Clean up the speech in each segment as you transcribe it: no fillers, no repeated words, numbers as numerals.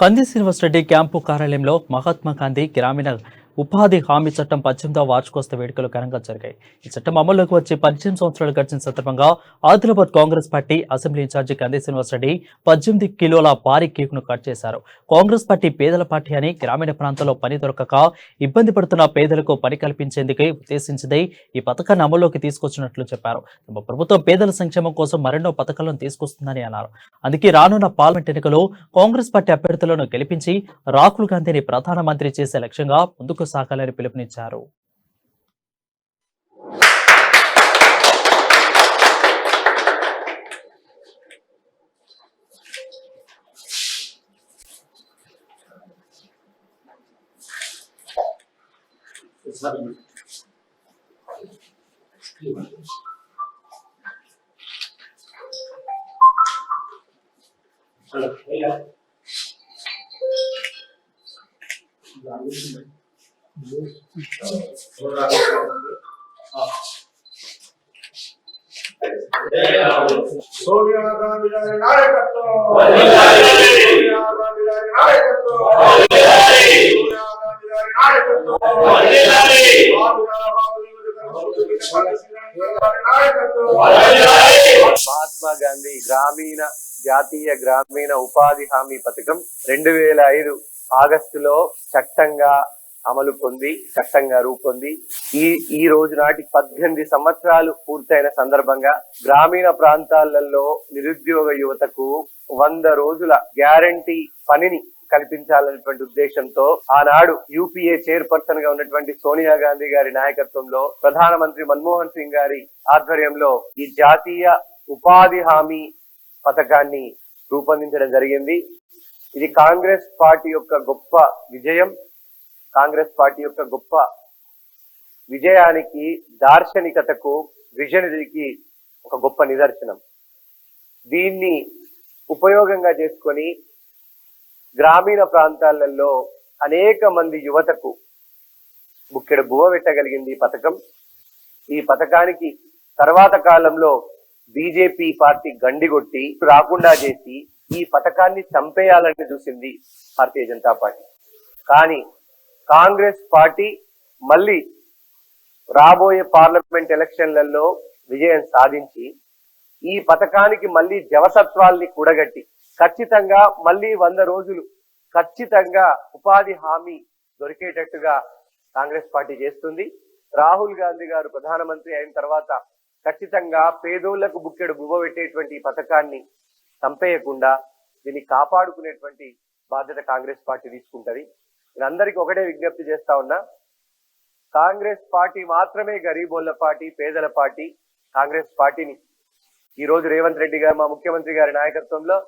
కంది శ్రీనివాసరెడ్డి క్యాంపు కార్యాలయంలో మహాత్మా గాంధీ గ్రామీణ ఉపాధి హామీ చట్టం 18వ వార్షికోత్సవ వేడుకలు ఘనంగా జరిగాయి. ఈ చట్టం అమల్లోకి వచ్చి 18 సంవత్సరాలు గడిచిన సందర్భంగా Adilabad Congress party assembly incharge Kandi Srinivasa Reddy 18 కిలోల భారీ కేకును కట్ చేశారు. కాంగ్రెస్ పార్టీ పేదల పార్టీ అని, గ్రామీణ ప్రాంతాల్లో పని దొరకక ఇబ్బంది పడుతున్న పేదలకు పని కల్పించేందుకే ఉద్దేశించింది ఈ పథకాన్ని అమల్లోకి తీసుకొచ్చినట్లు చెప్పారు. తమ ప్రభుత్వం పేదల సంక్షేమం కోసం మరెన్నో పథకాలను తీసుకొస్తుందని అన్నారు. అందుకే రానున్న పార్లమెంట్ ఎన్నికల్లో కాంగ్రెస్ పార్టీ అభ్యర్థులను గెలిపించి రాహుల్ గాంధీని ప్రధానమంత్రి చేసే లక్ష్యంగా ముందుకు సాగాలని పిలుపునిచ్చారు. సోనియా గాంధీ గారి నాయకత్వం సోనియా గాంధీ గారి నాయకత్వం సోనియా గాంధీ గారి నాయకత్వం మహాత్మా గాంధీ జాతీయ గ్రామీణ ఉపాధి హామీ పథకం 2005 ఆగస్టులో చట్టంగా అమలు పొంది చట్టంగా రూపొంది ఈ రోజు నాటి 18 సంవత్సరాలు పూర్తయిన సందర్భంగా గ్రామీణ ప్రాంతాలలో నిరుద్యోగ యువతకు 100 రోజుల గ్యారంటీ పనిని కల్పించాలనేటువంటి ఉద్దేశంతో ఆనాడు యూపీఏ చైర్పర్సన్ గా ఉన్నటువంటి సోనియా గాంధీ గారి నాయకత్వంలో ప్రధానమంత్రి మన్మోహన్ సింగ్ గారి ఆధ్వర్యంలో ఈ జాతీయ ఉపాధి హామీ పథకాన్ని రూపొందించడం జరిగింది. ఇది కాంగ్రెస్ పార్టీ యొక్క గొప్ప విజయం. కాంగ్రెస్ పార్టీ యొక్క గొప్ప విజయానికి, దార్శనికతకు, విజనరీకి ఒక గొప్ప నిదర్శనం. దీన్ని ఉపయోగంగా చేసుకొని గ్రామీణ ప్రాంతాలలో అనేక మంది యువతకు బుక్కెడు బువ్వ పెట్టగలిగింది ఈ పథకం. ఈ పథకానికి తర్వాత కాలంలో బీజేపీ పార్టీ గండిగొట్టి రాకుండా చేసి ఈ పథకాన్ని చంపేయాలని చూసింది భారతీయ జనతా పార్టీ. కానీ కాంగ్రెస్ పార్టీ మళ్ళీ రాబోయే పార్లమెంట్ ఎలక్షన్లలో విజయం సాధించి ఈ పథకానికి మళ్ళీ జవసత్వాల్ని కూడగట్టి ఖచ్చితంగా మళ్ళీ 100 రోజులు ఖచ్చితంగా ఉపాధి హామీ దొరికేటట్టుగా కాంగ్రెస్ పార్టీ చేస్తుంది. రాహుల్ గాంధీ గారు ప్రధానమంత్రి అయిన తర్వాత ఖచ్చితంగా పేదోళ్లకు బుక్కెడు బువ్వ పెట్టేటువంటి ఈ పథకాన్ని చంపేయకుండా దీన్ని కాపాడుకునేటువంటి బాధ్యత కాంగ్రెస్ పార్టీ తీసుకుంటది. నేను అందరికీ ఒకటే విజ్ఞప్తి చేస్తా ఉన్నా, కాంగ్రెస్ పార్టీ మాత్రమే గరీబోళ్ల పార్టీ, పేదల పార్టీ. కాంగ్రెస్ పార్టీని ఈ రోజు రేవంత్ రెడ్డి గారు, మా ముఖ్యమంత్రి గారి నాయకత్వంలో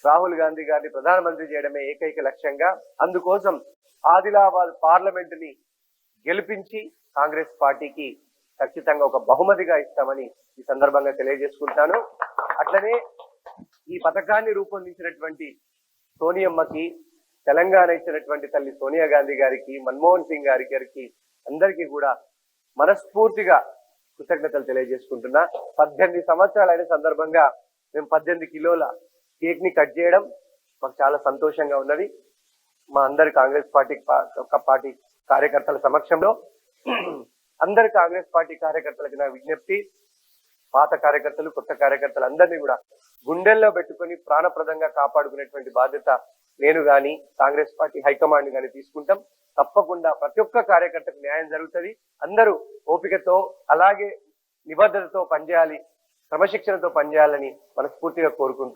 రాహుల్ గాంధీ గారిని ప్రధానమంత్రి చేయడమే ఏకైక లక్ష్యంగా. అందుకోసం ఆదిలాబాద్ పార్లమెంట్ ని గెలిపించి కాంగ్రెస్ పార్టీకి ఖచ్చితంగా ఒక బహుమతిగా ఇస్తామని ఈ సందర్భంగా తెలియజేసుకుంటాను. అట్లనే ఈ పథకాన్ని రూపొందించినటువంటి సోనియమ్మకి, తెలంగాణ ఇచ్చినటువంటి తల్లి సోనియా గాంధీ గారికి, మన్మోహన్ సింగ్ గారికి అందరికీ కూడా మనస్ఫూర్తిగా కృతజ్ఞతలు తెలియజేసుకుంటున్నా. 18 సంవత్సరాలు అయిన సందర్భంగా మేము 18 కిలోల కేక్ ని కట్ చేయడం మాకు చాలా సంతోషంగా ఉన్నది. మా అందరి కాంగ్రెస్ పార్టీ కార్యకర్తల సమక్షంలో అందరి కాంగ్రెస్ పార్టీ కార్యకర్తలకు నా విజ్ఞప్తి, పాత కార్యకర్తలు, కొత్త కార్యకర్తలు అందరినీ కూడా గుండెల్లో పెట్టుకొని ప్రాణప్రదంగా కాపాడుకునేటువంటి బాధ్యత నేను గాని, కాంగ్రెస్ పార్టీ హైకమాండ్ గాని తీసుకుంటాం. తప్పకుండా ప్రతి ఒక్క కార్యకర్తకు న్యాయం జరుగుతుంది. అందరూ ఓపికతో, అలాగే నిబద్ధతతో పనిచేయాలి, క్రమశిక్షణతో పనిచేయాలని మనస్ఫూర్తిగా కోరుకుంటున్నాను.